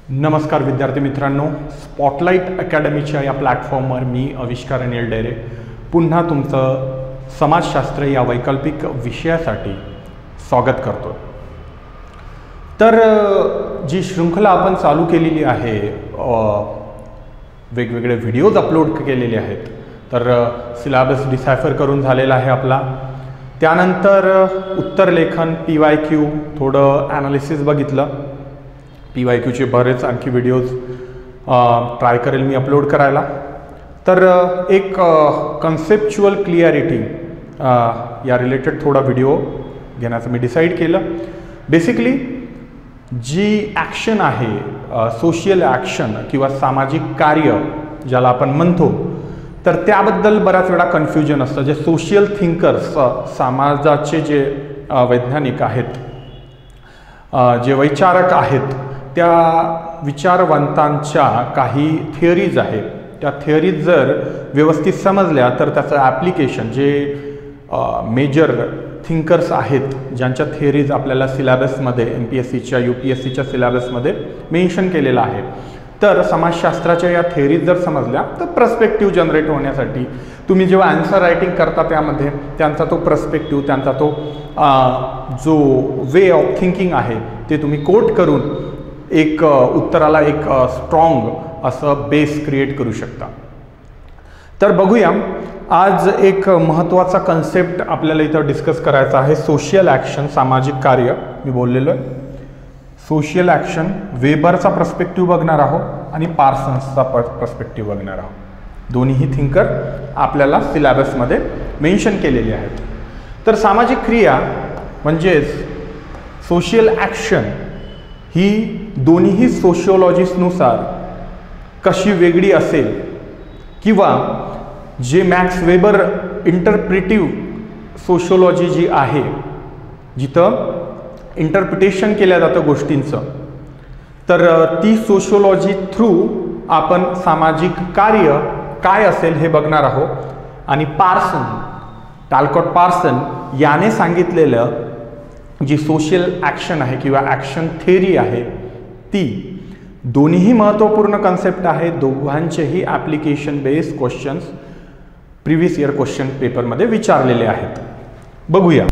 नमस्कार विद्यार्थी मित्रांनो, स्पॉटलाइट अकॅडमीच्या या प्लॅटफॉर्मवर मी आविष्कार अनिल डेरे पुन्हा तुमचं समाजशास्त्र या वैकल्पिक विषयासाठी स्वागत करतो। तर जी शृंखला आपण चालू केलेली आहे, वेगवेगळे व्हिडिओज अपलोड केलेले आहेत। तर सिलेबस डिसायफर करून झालेला आहे आपला। त्यानंतर उत्तरलेखन, PYQ, थोडं ॲनालिसिस बघितलं। PYQचे बरेच आणखी व्हिडिओज ट्राय करेल मी अपलोड करायला। तर एक कन्सेप्च्युअल क्लिअरिटी या रिलेटेड थोडा व्हिडिओ घेण्याचं मी डिसाईड केलं। बेसिकली जी ॲक्शन आहे, सोशियल ॲक्शन किंवा सामाजिक कार्य ज्याला आपण म्हणतो, तर त्याबद्दल बऱ्याच वेळा कन्फ्युजन असतं। जे सोशियल थिंकर्स, समाजाचे जे वैज्ञानिक आहेत, जे वैचारक आहेत, त्या विचारवंतांच्या काही थिअरीज आहेत, त्या थिअरीज जर व्यवस्थित समजल्या तर त्याचं ॲप्लिकेशन, जे मेजर थिंकर्स आहेत ज्यांच्या थिअरीज आपल्याला सिलेबसमध्ये MPSCच्या UPSCच्या सिलेबसमध्ये मेन्शन केलेलं आहे, तर समाजशास्त्राच्या या थिअरीज जर समजल्या तर पर्स्पेक्टिव्ह जनरेट होण्यासाठी तुम्ही जेव्हा आन्सर रायटिंग करता त्यामध्ये त्यांचा तो पर्स्पेक्टिव्ह, त्यांचा तो जो वे ऑफ थिंकिंग आहे ते तुम्ही कोट करून एक उत्तराला एक स्ट्रॉंग असं बेस क्रिएट करू शकता। तर बघूया, आज एक महत्त्वाचा कन्सेप्ट आपल्याला इथं डिस्कस करायचा आहे, सोशियल ॲक्शन, सामाजिक कार्य। मी बोललेलो आहे सोशियल ॲक्शन, वेबरचा पर्स्पेक्टिव्ह बघणार आहोत आणि पार्सन्सचा पर्स्पेक्टिव्ह बघणार आहोत। दोन्हीही थिंकर आपल्याला सिलेबसमध्ये मेन्शन केलेले आहेत। तर सामाजिक क्रिया म्हणजेच सोशियल ॲक्शन ही दोन्हीही सोशिओलॉजिस्टनुसार कशी वेगळी असेल, किंवा जे मॅक्स वेबर इंटरप्रिटिव्ह सोशिओलॉजी जी आहे, जिथं इंटरप्रिटेशन केलं जातं गोष्टींचं, तर ती सोशिओलॉजी थ्रू आपण सामाजिक कार्य काय असेल हे बघणार आहोत। आणि पार्सन, टालकॉट पार्सन याने सांगितलेलं जी सोशल ॲक्शन आहे किंवा ॲक्शन थिअरी आहे, ती दोन्हीही महत्त्वपूर्ण कन्सेप्ट आहे। दोघांचेही application based questions previous year question पेपरमध्ये विचारलेले आहेत। बघूया,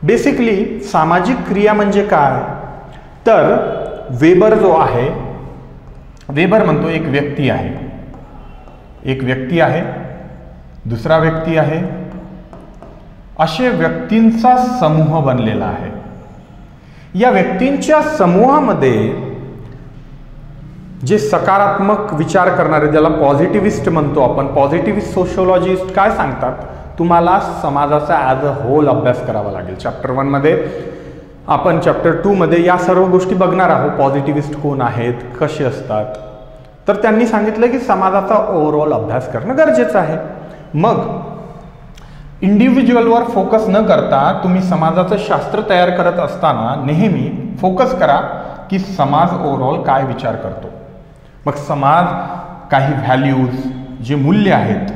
बेसिकली सामाजिक क्रिया म्हणजे काय, तर वेबर जो आहे, वेबर म्हणतो एक व्यक्ती आहे, एक व्यक्ती आहे, दुसरा व्यक्ती आहे, असे व्यक्तींचा समूह बनलेला आहे। या व्यक्तींच्या समूहामध्ये जे सकारात्मक विचार करणारे, ज्याला पॉझिटिव्हिस्ट म्हणतो आपण, पॉझिटिव्हिस्ट सोशिओलॉजिस्ट काय सांगतात, तुम्हाला समाजाचा ॲज अ होल अभ्यास करावा लागेल। चॅप्टर 1 मध्ये आपण चॅप्टर 2 मध्ये या सर्व गोष्टी बघणार आहोत। पॉझिटिव्हिस्ट कोण आहेत, कसे असतात, तर त्यांनी सांगितलं की समाजाचा ओव्हरऑल अभ्यास करणं गरजेचं आहे। मग इंडिव्हिज्युअलवर फोकस न करता तुम्ही समाजाचं शास्त्र तयार करत असताना नेहमी फोकस करा की समाज ओव्हरऑल काय विचार करतो। मग समाज काही व्हॅल्यूज, जे मूल्य आहेत,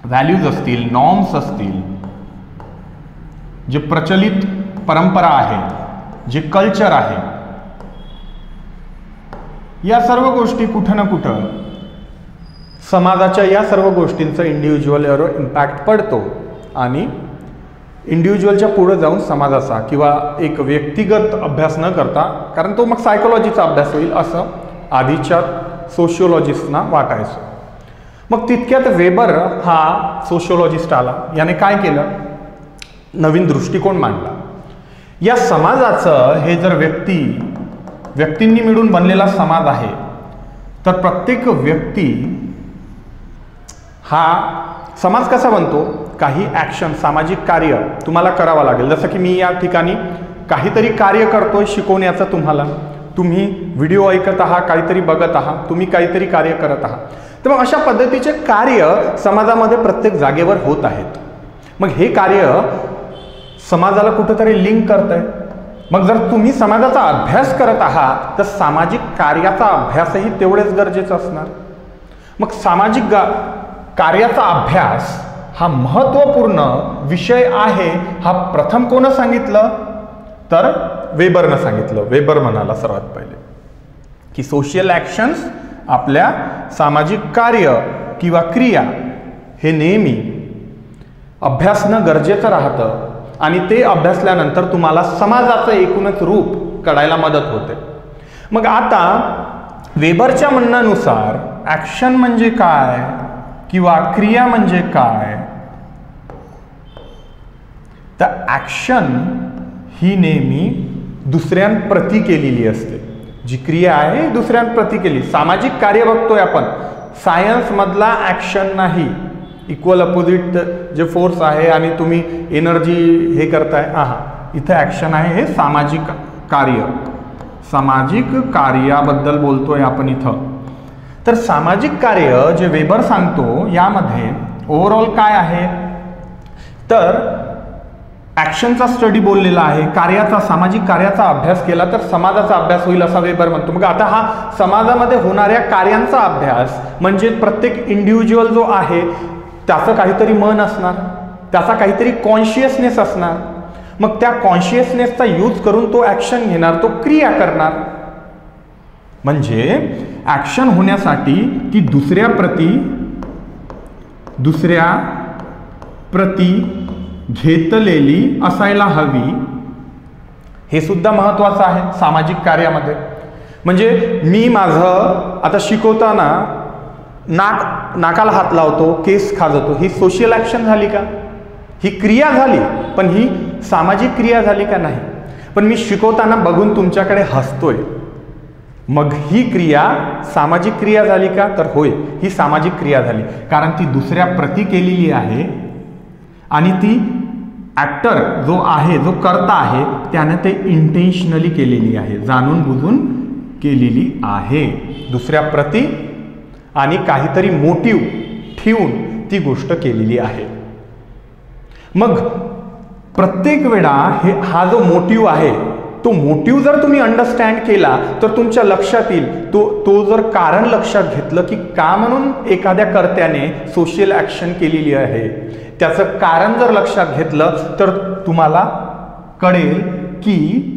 व्हॅल्यूज असतील, नॉर्म्स असतील, जे प्रचलित परंपरा आहे, जे कल्चर आहे, या सर्व गोष्टी कुठं ना कुठं समाजाच्या या सर्व गोष्टींचा इंडिव्हिज्युअलवर इम्पॅक्ट पडतो आणि इंडिव्हिज्युअलच्या पुढे जाऊन समाजाचा किंवा एक व्यक्तिगत अभ्यास न करता, कारण तो मग सायकोलॉजीचा अभ्यास होईल असं आधीच्या सोशिओलॉजिस्टना वाटायचं। मग तितक्यात वेबर हा सोशिओलॉजिस्ट आला, याने काय केलं, नवीन दृष्टिकोन मांडला। या समाजाचं हे जर व्यक्तींनी मिळून बनलेला समाज आहे, तर प्रत्येक व्यक्ती हा समाज कसा बनतो, काही ॲक्शन, सामाजिक कार्य तुम्हाला करावं लागेल। जसं की मी या ठिकाणी काहीतरी कार्य करतोय शिकवण्याचं तुम्हाला, तुम्ही व्हिडिओ ऐकत आहात, काहीतरी बघत आहात, तुम्ही काहीतरी कार्य करत आहात, तर मग अशा पद्धतीचे कार्य समाजामध्ये प्रत्येक जागेवर होत आहेत। मग हे कार्य समाजाला कुठेतरी लिंक करत आहे। मग जर तुम्ही समाजाचा अभ्यास करत आहात तर सामाजिक कार्याचा अभ्यासही तेवढेच गरजेचं असणार। मग सामाजिक कार्याचा अभ्यास हा महत्त्वपूर्ण विषय आहे, हा प्रथम कोण सांगितलं, तर वेबरनं सांगितलं. वेबर म्हणाला सर्वात पहिले की सोशल ॲक्शन्स, आपल्या सामाजिक कार्य किंवा क्रिया हे नेहमी अभ्यासणं गरजेचं राहतं आणि ते अभ्यासल्यानंतर तुम्हाला समाजाचं एकूणच रूप कळायला मदत होते. मग आता वेबरच्या म्हणण्यानुसार ॲक्शन म्हणजे काय किंवा क्रिया म्हणजे काय, तर ॲक्शन ही नेहमी दुसऱ्यांप्रती केलेली असते. जी क्रिया आहे दुसऱ्यांप्रती केली. सामाजिक कार्य बघतोय आपण, सायन्समधला ॲक्शन नाही. इक्वल अपोजिट जे फोर्स आहे आणि तुम्ही एनर्जी हे करताय, इथं ॲक्शन आहे हे सामाजिक कार्य. सामाजिक कार्याबद्दल बोलतोय आपण इथं. तर सामाजिक कार्य जे वेबर सांगतो यामध्ये ओव्हरऑल काय आहे, तर ॲक्शनचा स्टडी बोललेला आहे, कार्याचा, सामाजिक कार्याचा अभ्यास केला तर समाजाचा अभ्यास होईल असा वेबर म्हणतो. मग आता हा समाजामध्ये होणाऱ्या कार्यांचा अभ्यास म्हणजे प्रत्येक इंडिव्हिज्युअल जो आहे त्याचं काहीतरी मन असणार, त्याचा काहीतरी कॉन्शियसनेस असणार. मग त्या कॉन्शियसनेसचा यूज करून तो ॲक्शन घेणार, तो क्रिया करणार. म्हणजे ॲक्शन होण्यासाठी ती दुसऱ्या प्रती घेतलेली असायला हवी. हे सुद्धा महत्त्वाचं आहे सामाजिक कार्यामध्ये. म्हणजे मी माझं आता शिकवताना नाकाला हात लावतो, केस खाजवतो, ही सोशल ॲक्शन झाली का? ही क्रिया झाली, पण ही सामाजिक क्रिया झाली का? नाही. पण मी शिकवताना बघून तुमच्याकडे हसतोय, मग ही क्रिया सामाजिक क्रिया झाली का? तर होय, ही सामाजिक क्रिया झाली, कारण ती दुसऱ्या प्रती केलेली आहे आणि ती ॲक्टर जो आहे, जो कर्ता आहे, त्याने ते इंटेन्शनली केलेली आहे, जाणून बुजून केलेली आहे. दुसऱ्या प्रती आणि काहीतरी मोटिव्ह ठेवून ती गोष्ट केलेली आहे. मग प्रत्येक वेळा हा जो मोटिव्ह आहे, तो मोटिव्ह जर तुम्ही अंडरस्टँड केला तर तुमच्या लक्षात येईल. तो जर कारण लक्षात घेतलं की का म्हणून एखाद्या कर्त्याने सोशल ॲक्शन केलेली आहे, त्याचं कारण जर लक्षात घेतलं तर तुम्हाला कळेल की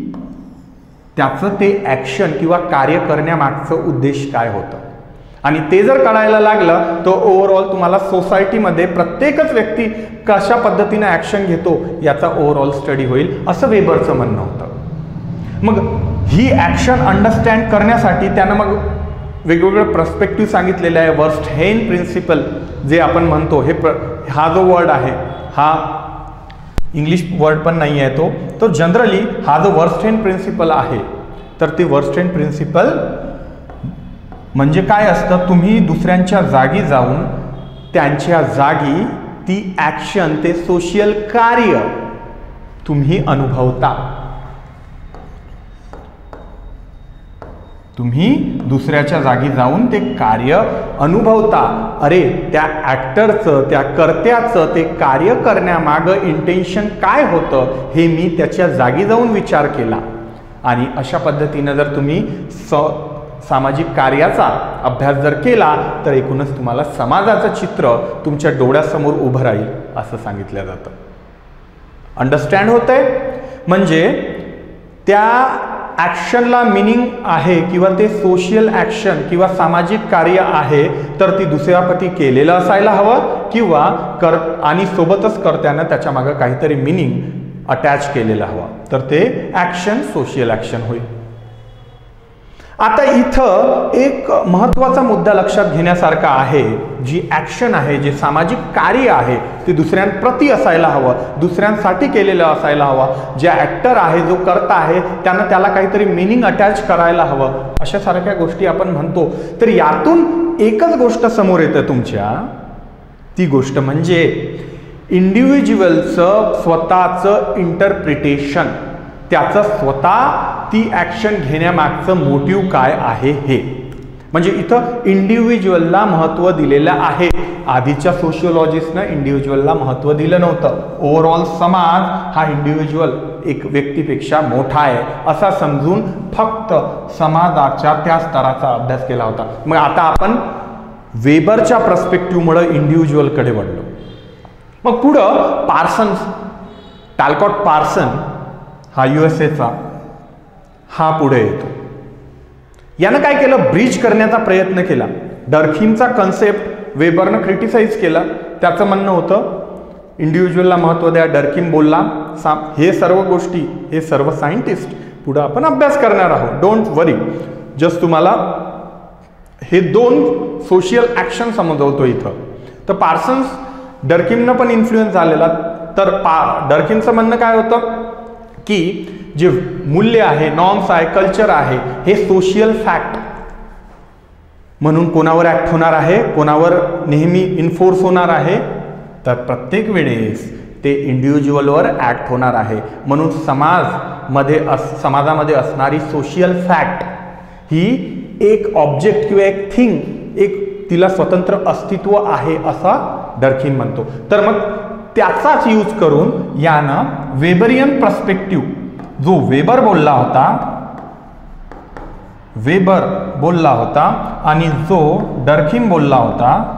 त्याचं ते ॲक्शन किंवा कार्य करण्यामागचं उद्देश काय होतं. आणि ते जर कळायला लागलं तर ओव्हरऑल तुम्हाला सोसायटीमध्ये प्रत्येकच व्यक्ती कशा पद्धतीने ॲक्शन घेतो याचा ओव्हरऑल स्टडी होईल, असं वेबरचं म्हणणं होतं. मग ही ॲक्शन अंडरस्टँड करण्यासाठी त्यानं मग वेगवेगळे पर्स्पेक्टिव्ह सांगितलेले आहे. वर्स्टहेन प्रिन्सिपल जे आपण म्हणतो, हा जो वर्ड आहे, हा इंग्लिश वर्ड पण नाही आहे, तो जनरली हा जो वर्स्टहेन प्रिन्सिपल आहे, तर ती वर्स्टहेन प्रिन्सिपल म्हणजे काय असतं, तुम्ही दुसऱ्यांच्या जागी जाऊन त्यांच्या जागी ती ॲक्शन, ते सोशल कार्य तुम्ही अनुभवता. तुम्ही दुसऱ्याच्या जागी जाऊन ते कार्य अनुभवता. अरे, त्या ॲक्टरचं, त्या कर्त्याचं ते कार्य करण्यामागं इंटेन्शन काय होतं हे मी त्याच्या जागी जाऊन विचार केला. आणि अशा पद्धतीनं जर तुम्ही सामाजिक कार्याचा अभ्यास जर केला तर एकूणच तुम्हाला समाजाचं चित्र तुमच्या डोळ्यासमोर उभं राहील असं सांगितलं जातं. अंडरस्टँड होतंय? म्हणजे त्या ॲक्शनला मिनिंग आहे किंवा ते सोशल ॲक्शन किंवा सामाजिक कार्य आहे तर ती दुसऱ्याप्रती केलेलं असायला हवं किंवा आणि सोबतच कर्त्यानं त्याच्या मागं काहीतरी मिनिंग अटॅच केलेलं हवं, तर ते ॲक्शन सोशल ॲक्शन होईल. आता इथं एक महत्त्वाचा मुद्दा लक्षात घेण्यासारखा आहे. जी ॲक्शन आहे, जे सामाजिक कार्य आहे, ते दुसऱ्यांप्रती असायला हवं, दुसऱ्यांसाठी केलेलं असायला हवं. जे ॲक्टर आहे, जो कर्ता आहे, त्यानं त्याला काहीतरी मिनिंग अटॅच करायला हवं, अशा सारख्या गोष्टी आपण म्हणतो. तर यातून एकच गोष्ट समोर येतं तुमच्या, ती गोष्ट म्हणजे इंडिव्हिज्युअलचं स्वतःचं इंटरप्रिटेशन, त्याचं स्वतः ती ॲक्शन घेण्यामागचं मोटिव्ह काय आहे हे. म्हणजे इथं इंडिव्हिज्युअलला महत्त्व दिलेलं आहे. आधीच्या सोशिओलॉजिस्टनं इंडिव्हिज्युअलला महत्त्व दिलं नव्हतं. ओव्हरऑल समाज हा इंडिव्हिज्युअल एक व्यक्तीपेक्षा मोठा आहे असा समजून फक्त समाजाच्या त्या स्तराचा अभ्यास केला होता. मग आता आपण वेबरच्या पर्स्पेक्टिव्हमुळे इंडिव्हिज्युअलकडे वळलो. मग पुढं टालकॉट पार्सन हा USAचा, हा पुढे येतो. यानं काय केलं, ब्रिज करण्याचा प्रयत्न केला. डर्खिमचा कन्सेप्ट वेबरनं क्रिटिसाइज केला. त्याचं म्हणणं होतं इंडिव्हिज्युअलला महत्त्व द्या. डर्खिम बोलला हे सर्व गोष्टी, हे सर्व सायंटिस्ट पुढं आपण अभ्यास करणार आहोत, डोंट वरी. जस्ट तुम्हाला हे 2 सोशियल ॲक्शन समजवतो इथं. तर पार्सन्स डर्खिमनं पण इन्फ्लुएन्स झालेला. तर डर्खिमचं म्हणणं काय होतं की जे मूल्य आहे, नॉर्म्स आहे, कल्चर आहे, हे सोशियल फॅक्ट म्हणून कोणावर ॲक्ट होणार आहे, कोणावर नेहमी इन्फोर्स होणार आहे, तर प्रत्येक वेळेस ते इंडिव्हिज्युअलवर ॲक्ट होणार आहे. म्हणून समाजामध्ये असणारी सोशियल फॅक्ट ही एक ऑब्जेक्ट किंवा एक थिंग, एक तिला स्वतंत्र अस्तित्व आहे असा डर्खिम म्हणतो. तर मग त्याचाच यूज करून यानं वेबरियन पर्स्पेक्टिव्ह, जो वेबर बोलला होता आणि जो डर्खिम बोलला होता,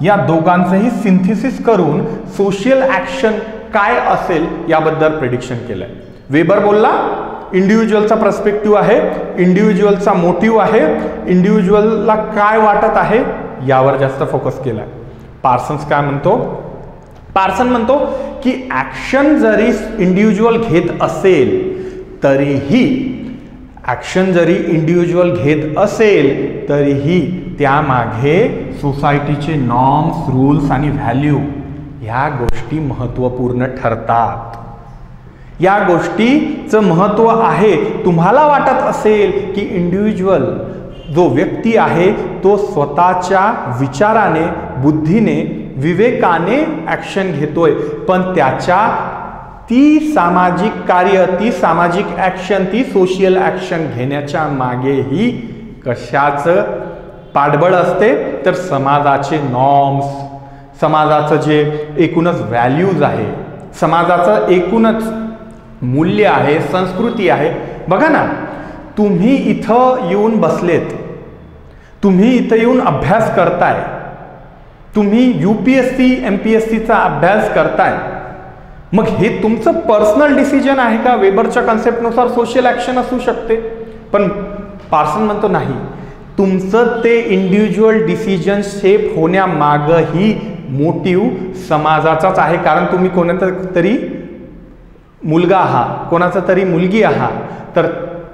या दोघांचंही सिंथेसिस करून सोशियल ॲक्शन काय असेल याबद्दल प्रेडिक्शन केलंय. वेबर बोलला इंडिव्हिज्युअलचा पर्स्पेक्टिव्ह आहे, इंडिव्हिज्युअलचा मोटिव्ह आहे, इंडिव्हिज्युअलला काय वाटत आहे यावर जास्त फोकस केलाय. पार्सन्स काय म्हणतो, पार्सन म्हणतो की ॲक्शन जरी इंडिव्हिज्युअल घेत असेल तरीही त्यामागे सोसायटीचे नॉर्म्स, रूल्स आणि व्हॅल्यू ह्या गोष्टी महत्त्वपूर्ण ठरतात. या गोष्टीचं महत्त्व आहे. तुम्हाला वाटत असेल की इंडिव्हिज्युअल जो व्यक्ती आहे तो स्वतःच्या विचाराने, बुद्धीने, विवेकाने ॲक्शन घेतोय, पण त्याच्या ती सामाजिक कार्य, ती सामाजिक ॲक्शन, ती सोशियल ॲक्शन घेण्याच्या मागेही कशाचं पाठबळ असते, तर समाजाचे नॉर्म्स, समाजाचं जे एकूणच व्हॅल्यूज आहे, समाजाचं एकूणच मूल्य आहे, संस्कृती आहे. बघा ना, तुम्ही इथं येऊन बसलेत, तुम्ही इथं येऊन अभ्यास करताय, तुम्ही UPSC MPSCचा अभ्यास करताय, मग हे तुमचं पर्सनल डिसिजन आहे का? वेबरच्या कन्सेप्टनुसार सोशल ॲक्शन असू शकते, पण पार्सन म्हणतो नाही, तुमचं ते इंडिव्हिज्युअल डिसिजन शेप होण्यामागही मोटिव्ह समाजाचाच आहे. कारण तुम्ही कोणाचा तरी मुलगा आहात, कोणाचा तरी मुलगी आहात, तर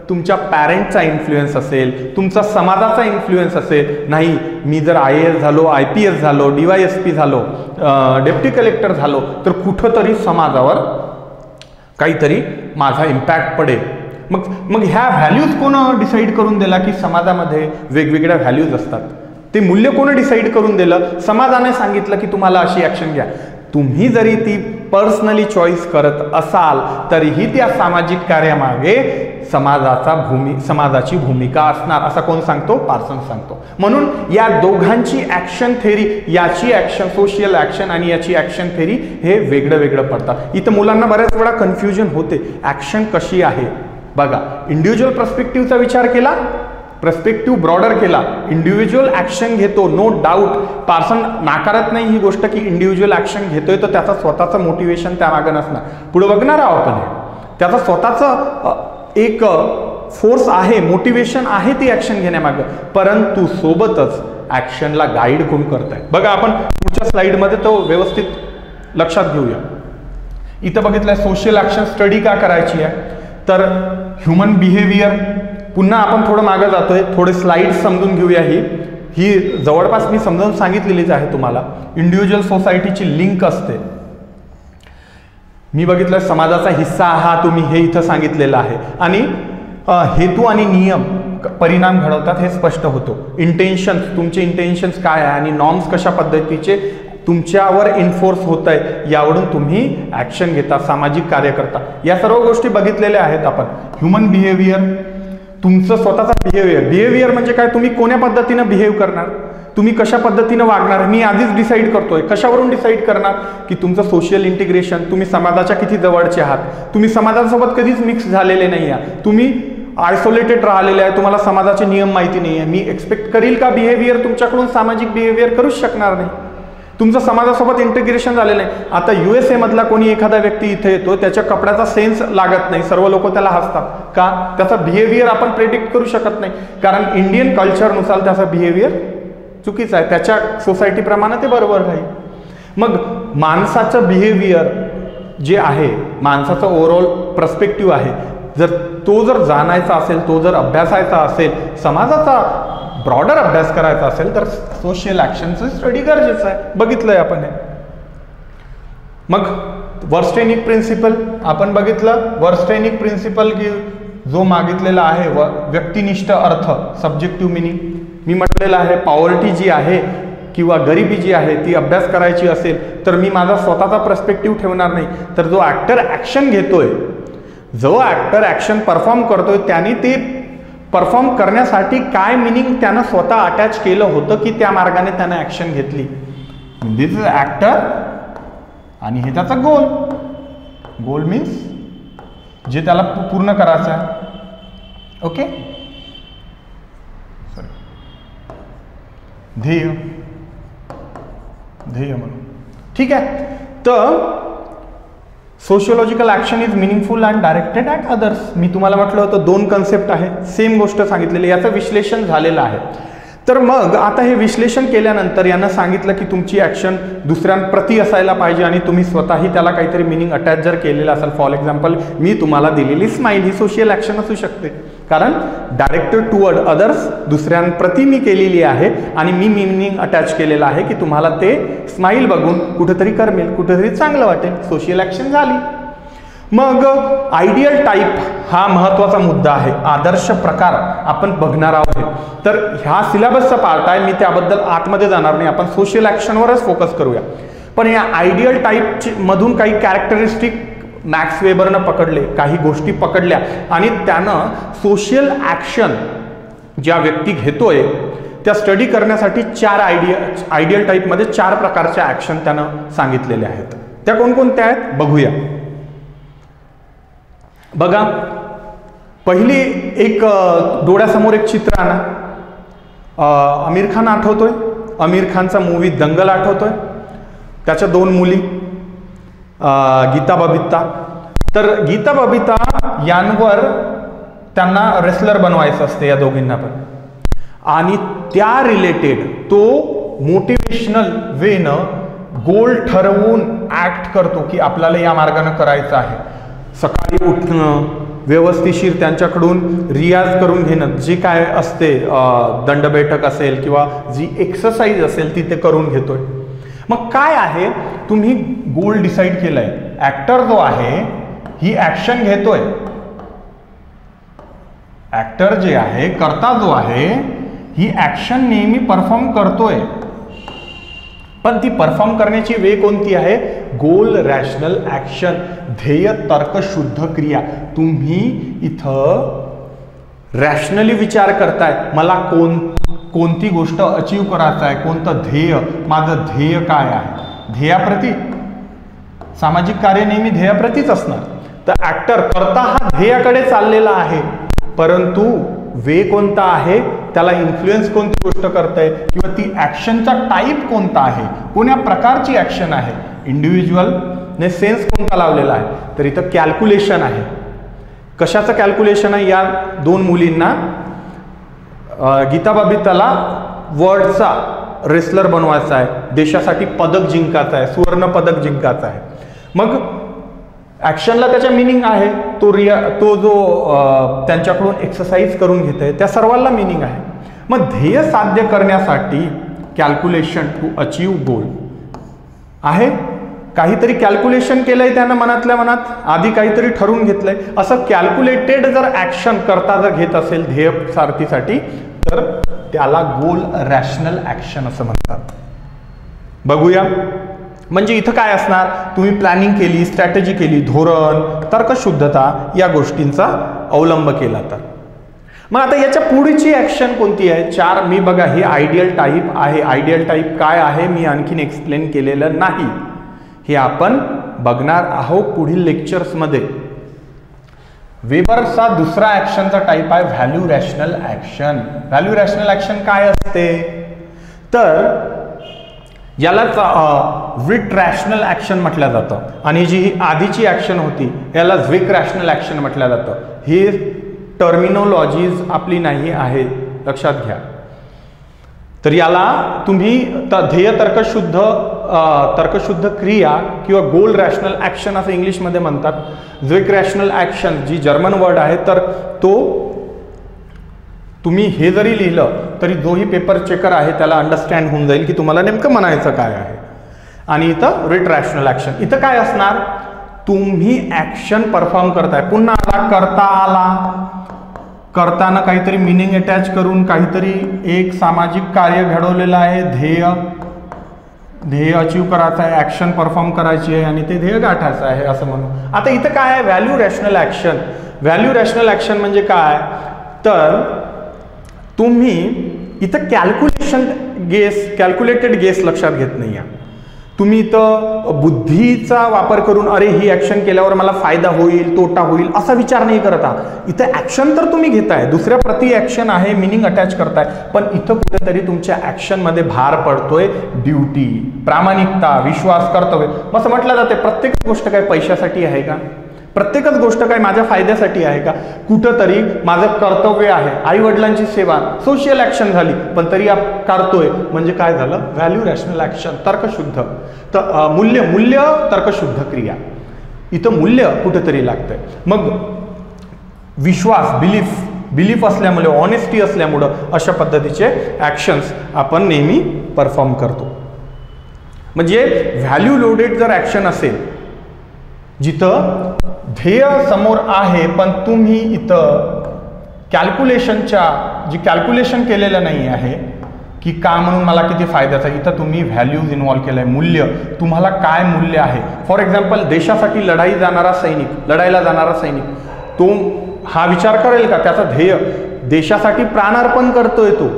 तुमच्या पॅरेंटचा इन्फ्लुएन्स असेल, तुमचा समाजाचा इन्फ्लुएन्स असेल. नाही, मी जर IAS झालो, IPS झालो, DYSP झालो, डेप्टी कलेक्टर झालो, तर कुठंतरी समाजावर काहीतरी माझा इम्पॅक्ट पडेल. मग ह्या व्हॅल्यूज कोण डिसाईड करून दिला की समाजामध्ये वेगवेगळ्या व्हॅल्यूज असतात? ते मूल्य कोण डिसाईड करून दिलं? समाजाने सांगितलं की तुम्हाला अशी ॲक्शन घ्या. तुम्ही जरी ती पर्सनली चॉईस करत असाल तरीही त्या सामाजिक कार्यामागे समाजाची भूमिका असणार, असा कोण सांगतो? पार्सन सांगतो. म्हणून या दोघांची ॲक्शन थेरी, याची ॲक्शन सोशियल ॲक्शन आणि याची ॲक्शन थेरी हे वेगळं वेगळं पडतात. इथं मुलांना बऱ्याच वेळा कन्फ्युजन होते, ॲक्शन कशी आहे. बघा, इंडिव्हिज्युअल पर्स्पेक्टिव्हचा विचार केला, पर्स्पेक्टिव्ह ब्रॉडर केला, इंडिव्हिज्युअल ॲक्शन घेतो, नो डाऊट. पार्सन नाकारत नाही ही गोष्ट की इंडिव्हिज्युअल ॲक्शन घेतोय तर त्याचा स्वतःचं मोटिवेशन त्यामागे नसणार. पुढे बघणार आहोत आपण, त्याचा स्वतःचं एक फोर्स आहे, मोटिवेशन आहे ती ॲक्शन घेण्यामागं, परंतु सोबतच ॲक्शनला गाईड कोण करताय. बघा, आपण पुढच्या स्लाइडमध्ये तो व्यवस्थित लक्षात घेऊया. इथं बघितलंय सोशल ॲक्शन स्टडी का करायची आहे, तर ह्युमन बिहेवियर. पुन्हा आपण थोडं मागं जातोय, थोडे स्लाइड्स समजून घेऊया. ही जवळपास मी समजावून सांगितलेलीच आहे तुम्हाला. इंडिव्हिज्युअल सोसायटीची लिंक असते. मी बघितलं समाजाचा हिस्सा हा तुम्ही हे इथं सांगितलेलं आहे, आणि हेतू आणि नियम परिणाम घडवतात हे स्पष्ट होतो. इंटेन्शन्स, तुमचे इंटेन्शन्स काय आहे आणि नॉर्म्स कशा पद्धतीचे तुमच्यावर इन्फोर्स होत आहे यावरून तुम्ही ॲक्शन घेता, सामाजिक कार्य करता. या सर्व गोष्टी बघितलेल्या आहेत आपण. ह्युमन बिहेवियर, तुमचं स्वतःचा बिहेवियर म्हणजे काय, तुम्ही कोण्या पद्धतीनं बिहेव करणार, तुम्ही कशा पद्धतीनं वागणार, मी आधीच डिसाईड करतोय. कशावरून डिसाईड करणार की तुमचं सोशल इंटिग्रेशन, तुम्ही समाजाच्या किती जवळचे आहात, तुम्ही समाजासोबत कधीच मिक्स झालेले नाही आहात, तुम्ही आयसोलेटेड राहिलेले आहे, तुम्हाला समाजाचे नियम माहिती नाही आहे. मी एक्सपेक्ट करील का बिहेवियर तुमच्याकडून, सामाजिक बिहेवियर करूच शकणार नाही. तुमचं समाजासोबत इंटिग्रेशन झालेलं नाही. आता USA मधला कोणी एखादा व्यक्ती इथे येतो, त्याच्या कपड्याचा सेन्स लागत नाही, सर्व लोक त्याला हसतात का? त्याचा बिहेवियर आपण प्रेडिक्ट करू शकत नाही, कारण इंडियन कल्चरनुसार त्याचा बिहेवियर चुकीचा आहे, त्याच्या सोसायटीप्रमाणे ते बरोबर राहील. मग माणसाचं बिहेवियर जे आहे, माणसाचा ओव्हरऑल पर्स्पेक्टिव्ह आहे, जर तो जर जाणायचा असेल, तो जर अभ्यासायचा असेल, समाजाचा ब्रॉडर अभ्यास करायचा असेल, तर सोशल ॲक्शनचं स्टडी गरजेचं आहे. बघितलंय आपण हे. मग वर्स्टेनिक प्रिन्सिपल आपण बघितलं. वर्स्टेनिक प्रिन्सिपल की जो मागितलेला आहे व्यक्तिनिष्ठ अर्थ, सब्जेक्टिव्ह मिनिंग, मी म्हटलेलं आहे पॉवर्टी जी आहे किंवा गरिबी जी आहे ती अभ्यास करायची असेल तर मी माझा स्वतःचा पर्स्पेक्टिव्ह ठेवणार नाही, तर जो ॲक्टर ॲक्शन घेतोय, जो ॲक्टर ॲक्शन परफॉर्म करतोय, त्याने ते परफॉर्म करण्यासाठी काय मिनिंग त्यानं स्वतः अटॅच केलं होतं की त्या मार्गाने त्यानं ॲक्शन घेतली. दिस इज ॲक्टर आणि हे त्याचा गोल. गोल मीन्स जे त्याला पूर्ण करायचं आहे. ओके, सॉरी, ध्येय, ध्येय म्हणून. ठीक आहे. तर sociological action is meaningful and directed at others. मी तुम्हाला म्हटलं होतं 2 कन्सेप्ट आहे, सेम गोष्ट सांगितलेली, याचं विश्लेषण झालेलं आहे. तर मग आता हे विश्लेषण केल्यानंतर यानं सांगितलं की तुमची ॲक्शन दुसऱ्यांप्रती असायला पाहिजे आणि तुम्ही स्वतःही त्याला काहीतरी मिनिंग अटॅच जर केलेलं असेल. फॉर एक्झाम्पल, मी तुम्हाला दिलेली स्माईल ही सोशल ॲक्शन असू शकते, कारण डायरेक्टेड टुवर्ड अदर्स, दुसऱ्यांप्रती मी केलेली आहे आणि मी मिनिंग अटॅच केलेलं आहे की तुम्हाला ते स्माईल बघून कुठेतरी करमेल, कुठेतरी चांगलं वाटेल. सोशल ॲक्शन झाली. मग आयडियल टाईप हा महत्त्वाचा मुद्दा आहे, आदर्श प्रकार आपण बघणार आहोत. तर ह्या सिलेबसचा पार्ट आहे, मी त्याबद्दल आतमध्ये जाणार नाही, आपण सोशल ॲक्शनवरच फोकस करूया. पण या आयडियल टाईपची मधून काही कॅरेक्टरिस्टिक मॅक्स वेबरनं पकडले, काही गोष्टी पकडल्या आणि त्यानं सोशल ॲक्शन ज्या व्यक्ती घेतोय त्या स्टडी करण्यासाठी 4 आयडियल टाईपमध्ये 4 प्रकारच्या ॲक्शन त्यानं सांगितलेल्या आहेत. त्या कोणकोणत्या आहेत बघूया. बघा, पहिली एक डोळ्यासमोर एक चित्र आणा. आमिर खान आठवतोय, आमिर खानचा मूवी दंगल आठवतोय, त्याच्या 2 मुली गीता बबिता. तर गीता बबिता यांवर त्यांना रेसलर बनवायचं असते या दोघींना पण, आणि त्या रिलेटेड तो मोटिवेशनल वेनं गोल ठरवून ॲक्ट करतो की आपल्याला या मार्गाने करायचं आहे. सकाळी उठणं, व्यवस्थितशीर त्यांच्याकडून रियाज करून घेणं, जी काय असते दंडबैठक असेल किंवा जी एक्सरसाइज असेल ती ते करून घेतोय. मग काय आहे, तुम्ही गोल डिसाईड केलाय. ॲक्टर जो आहे ही ॲक्शन घेतोय, ॲक्टर जे आहे, कर्ता जो आहे, ही ॲक्शन नेहमी परफॉर्म करतोय, पण ती परफॉर्म करण्याची वे कोणती आहे? गोल रॅशनल ॲक्शन, ध्येय तर्क शुद्ध क्रिया. तुम्ही इथं रॅशनली विचार करताय, मला कोणती गोष्ट अचीव करायचं आहे, कोणतं ध्येय, माझं ध्येय काय आहे. ध्येयाप्रती सामाजिक कार्य नेहमी ध्येयाप्रतीच असणार. तर ॲक्टर करता हा ध्येयाकडे चाललेला आहे, परंतु वे कोणता आहे, त्याला इन्फ्लुएन्स कोणती गोष्ट करते किंवा ती ॲक्शनचा टाईप कोणता आहे, कोण्या प्रकारची ॲक्शन आहे, इंडिव्हिज्युअलने सेन्स कोणता लावलेला आहे. तर इथं कॅल्क्युलेशन आहे. कशाचं कॅल्क्युलेशन आहे? या 2 मुलींना गीता बबिताला वर्ल्डचा रेसलर बनवायचा आहे, देशासाठी पदक जिंकायचं आहे, सुवर्ण पदक जिंकायचं आहे. मग ॲक्शनला त्याच्या मिनिंग आहे, तो जो त्यांच्याकडून एक्सरसाइज करून घेत आहे त्या सर्वांना मिनिंग आहे. मग ध्येय साध्य करण्यासाठी कॅल्क्युलेशन टू अचीव गोल आहे. काहीतरी कॅल्क्युलेशन केलंय त्यानं मनातल्या मनात, आधी काहीतरी ठरवून घेतलंय. असं कॅल्क्युलेटेड जर ॲक्शन करता जर घेत असेल ध्येय सार्थीसाठी, तर त्याला गोल रॅशनल ॲक्शन असं म्हणतात. बघूया. म्हणजे इथं काय असणार, तुम्ही प्लॅनिंग केली, स्ट्रॅटेजी केली, धोरण, तर्कशुद्धता या गोष्टींचा अवलंब केला तर. मग आता याच्या पुढची ॲक्शन कोणती आहे? 4. मी बघा, हे आयडियल टाईप आहे. आयडियल टाईप काय आहे मी आणखीन एक्सप्लेन केलेलं नाही, हे आपण बघणार आहोत पुढील लेक्चर्समध्ये. वेबरचा दुसरा ॲक्शनचा टाईप आहे value rational action. Value rational action काय असते? तर यालाच विथ रॅशनल ॲक्शन म्हटलं जातं. आणि जी ही आधीची ॲक्शन होती याला विक रॅशनल ॲक्शन म्हटलं जातं. ही टर्मिनोलॉजीज आपली नाही आहे, लक्षात घ्या. तर याला तुम्ही ध्येय तर्कशुद्ध क्रिया किंवा गोल रॅशनल ॲक्शन असं इंग्लिशमध्ये म्हणतात. विक रॅशनल ॲक्शन जी जर्मन वर्ड आहे, तर तो तुम्ही हे जरी लिहिलं तरी जोही पेपर चेकर आहे त्याला अंडरस्टँड होऊन जाईल की तुम्हाला नेमकं म्हणायचं काय आहे. आणि इथं विथ रॅशनल ॲक्शन इथं काय असणार, तुम्ही ॲक्शन परफॉर्म करताय. पुन्हा आला करताना काहीतरी मिनिंग अटॅच करून काहीतरी एक सामाजिक कार्य घडवलेलं आहे, ध्येय अचीव करायचं आहे, ॲक्शन परफॉर्म करायची आहे आणि ते ध्येय गाठायचं आहे असं म्हणू. आता इथं काय आहे, value rational action. Value rational action म्हणजे काय, तर तुम्ही इथं कॅल्क्युलेटेड गेस लक्षात घेत नाही आहे. तुम्ही इथं बुद्धीचा वापर करून अरे ही ॲक्शन केल्यावर मला फायदा होईल तोटा होईल असा विचार नाही करत आहात. इथं ॲक्शन तर तुम्ही घेताय, दुसऱ्या प्रति ॲक्शन आहे, मिनिंग अटॅच करताय, पण इथं कुठेतरी तुमच्या ॲक्शनमध्ये भार पडतोय ड्युटी, प्रामाणिकता, विश्वास, कर्तव्य. असं म्हटलं जाते प्रत्येक गोष्ट काय पैशासाठी आहे का, प्रत्येकच गोष्ट काय माझ्या फायद्यासाठी आहे का. कुठंतरी माझं कर्तव्य आहे, आई वडिलांची सेवा, सोशल ॲक्शन झाली, पण तरी करतोय म्हणजे काय झालं, व्हॅल्यू रॅशनल ॲक्शन, तर्कशुद्ध. तर मूल्य तर्कशुद्ध क्रिया, इथं मूल्य कुठेतरी लागतंय. मग विश्वास, बिलीफ असल्यामुळे, ऑनेस्टी असल्यामुळं अशा पद्धतीचे ॲक्शन्स आपण नेहमी परफॉर्म करतो. म्हणजे व्हॅल्यू लोडेड जर ॲक्शन असेल जिथं ध्येय समोर आहे पण तुम्ही इथं कॅल्क्युलेशन केलेलं नाही आहे की का म्हणून मला किती फायद्याचा, इथं तुम्ही व्हॅल्यूज इन्व्हॉल्व केलं आहे. मूल्य, तुम्हाला काय मूल्य आहे. फॉर एक्झाम्पल देशासाठी लढायला जाणारा सैनिक तो हा विचार करेल का त्याचा ध्येय देशासाठी प्राणार्पण करतोय तो.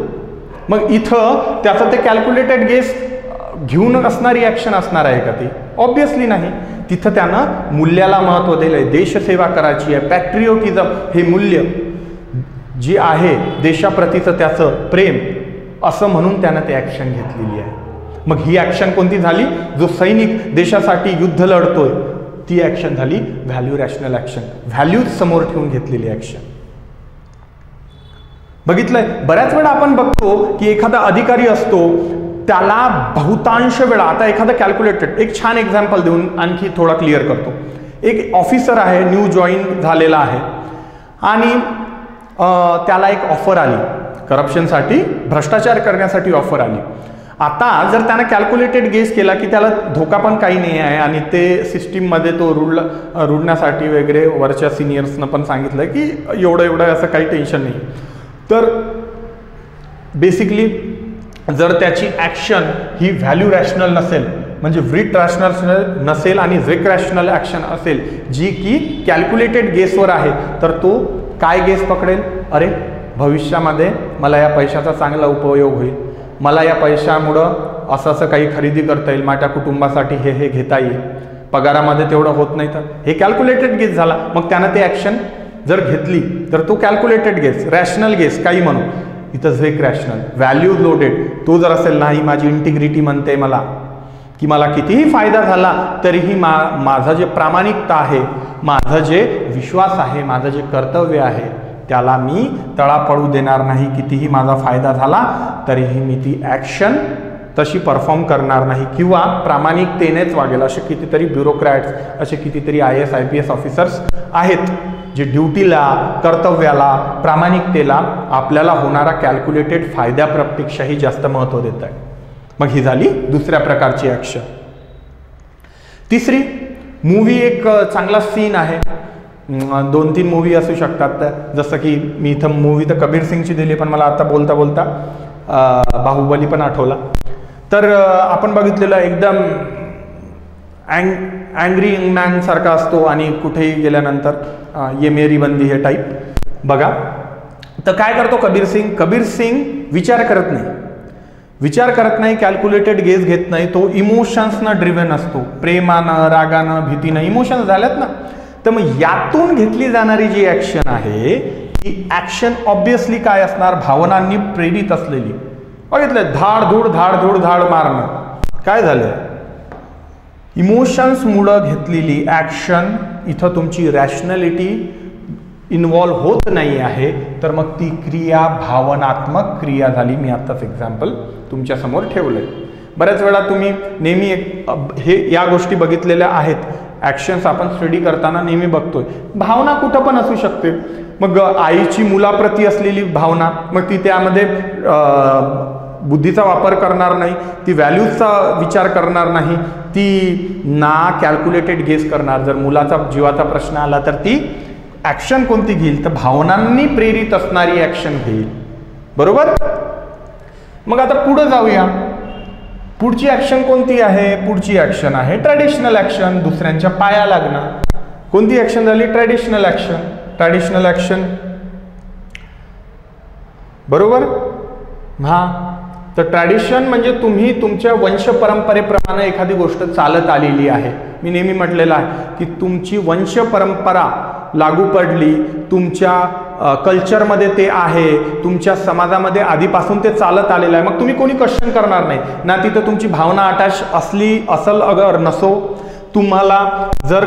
मग इथं त्याचं ते कॅल्क्युलेटेड गेस घेऊन असणारी ॲक्शन असणार आहे का ती, ऑब्विसली नाही. तिथं त्यानं मूल्याला महत्त्व दिलंय, देशसेवा करायची आहे, पॅट्रिओटिझम हे मूल्य जी आहे देशाप्रतीचं त्याचं प्रेम असं म्हणून त्यानं ते ॲक्शन घेतलेली आहे. मग ही ॲक्शन कोणती झाली, जो सैनिक देशासाठी युद्ध लढतोय ती ॲक्शन झाली व्हॅल्यू रॅशनल ॲक्शन, व्हॅल्यूज समोर ठेवून घेतलेली ॲक्शन. बघितलंय बऱ्याच वेळा आपण बघतो की एखादा अधिकारी असतो त्याला बहुतांश वेळा, आता एखादा कॅल्क्युलेटेड, एक छान एक्झाम्पल देऊन आणखी थोडा क्लिअर करतो. एक ऑफिसर आहे, न्यू जॉईन झालेला आहे आणि त्याला एक ऑफर आली करप्शनसाठी, भ्रष्टाचार करण्यासाठी ऑफर आली. आता जर त्यानं कॅल्क्युलेटेड गेस केला की त्याला धोका पण काही नाही आहे आणि ते सिस्टीममध्ये तो रुळण्यासाठी वगैरे वरच्या सिनियर्सनं पण सांगितलं की एवढं असं काही टेन्शन नाही, तर बेसिकली जर त्याची ॲक्शन ही व्हॅल्यू रॅशनल नसेल, म्हणजे विथ रॅशनल नसेल आणि विक रॅशनल ॲक्शन असेल जी की कॅल्क्युलेटेड गेसवर आहे, तर तो काय गेस पकडेल, अरे भविष्यामध्ये मला या पैशाचा चांगला उपयोग होईल, मला या पैशामुळं असं काही खरेदी करता येईल, माझ्या कुटुंबासाठी हे घेता येईल, पगारामध्ये तेवढं होत नाही, तर हे कॅल्क्युलेटेड गेस झाला. मग त्यानं ते ॲक्शन जर घेतली तर तो कॅल्क्युलेटेड गेस, रॅशनल गेस काही म्हणू. इथं विक रॅशनल, व्हॅल्यू लोडेड तो जर असेल, नाही माझी इंटिग्रिटी म्हणते मला की मला कितीही फायदा झाला तरीही माझं जे प्रामाणिकता आहे, माझं जे विश्वास आहे, माझं जे कर्तव्य आहे त्याला मी तळा पडू देणार नाही. कितीही माझा फायदा झाला तरीही मी ती ॲक्शन तशी परफॉर्म करणार नाही किंवा प्रामाणिकतेनेच वागेल. असे कितीतरी ब्युरोक्रॅट्स, असे कितीतरी IAS IPS ऑफिसर्स आहेत जे ड्युटीला, कर्तव्याला, प्रामाणिकतेला आपल्याला होणारा कॅल्क्युलेटेड फायद्यापेक्षाही जास्त महत्त्व देत आहे. मग ही झाली दुसऱ्या प्रकारची ॲक्शन. तिसरी, मूवी एक चांगला सीन आहे, 2-3 मूवी असू शकतात, जसं की मी इथं मूवी तर कबीर सिंगची दिली, पण मला आता बोलता बोलता बाहुबली पण आठवला. तर आपण बघितलेलं एकदम अँग्री यंग मॅन सारखा असतो आणि कुठेही गेल्यानंतर ये मेरी बंदी हे टाईप बघा. तर काय करतो कबीर सिंग विचार करत नाही, कॅल्क्युलेटेड गेस घेत नाही, तो इमोशन्सनं ड्रिव्हन असतो, प्रेमानं, रागानं, भीतीनं, इमोशन्स झाल्यात ना. तर मग यातून घेतली जाणारी जी ॲक्शन आहे ती ॲक्शन ऑब्विसली काय असणार, भावनांनी प्रेरित असलेली. बघितलं, धाड धूड मारणं, काय झालं, इमोशन्समुळं घेतलेली ॲक्शन इथं तुमची रॅशनॅलिटी इन्व्हॉल्व होत नाही आहे, तर मग ती क्रिया भावनात्मक क्रिया झाली. मी आत्ताच एक्झाम्पल तुमच्यासमोर ठेवलं आहे. बऱ्याच वेळा तुम्ही नेहमी हे या गोष्टी बघितलेल्या आहेत. ॲक्शन्स आपण स्टडी करताना नेहमी बघतोय, भावना कुठं पण असू शकते. मग आईची मुलाप्रती असलेली भावना, मग ती त्यामध्ये बुद्धीचा वापर करणार नाही, ती व्हॅल्यूजचा विचार करणार नाही, ती ना कॅल्क्युलेटेड गेस करणार. जर मुलाचा जीवाचा प्रश्न आला तर ती ॲक्शन कोणती घेईल, तर भावनांनी प्रेरित असणारी ॲक्शन घेईल. बरोबर. मग आता पुढे जाऊया. पुढची ॲक्शन कोणती आहे? पुढची ॲक्शन आहे ट्रॅडिशनल ॲक्शन, दुसऱ्यांच्या पाया लागणं. कोणती ॲक्शन झाली? Traditional action. ट्रॅडिशनल ॲक्शन बरोबर. तर ट्रॅडिशन म्हणजे तुम्ही तुमच्या वंश परंपरेप्रमाणे एखादी गोष्ट चालत आलेली आहे. मी नेहमी म्हटलेलं आहे की तुमची वंश परंपरा लागू पडली, तुमच्या कल्चरमध्ये ते आहे, तुमच्या समाजामध्ये आधीपासून ते चालत आलेलं आहे. मग तुम्ही कोणी क्वेश्चन करणार नाही ना. तिथं तुमची भावना अटॅच असल अगर नसो, तुम्हाला जर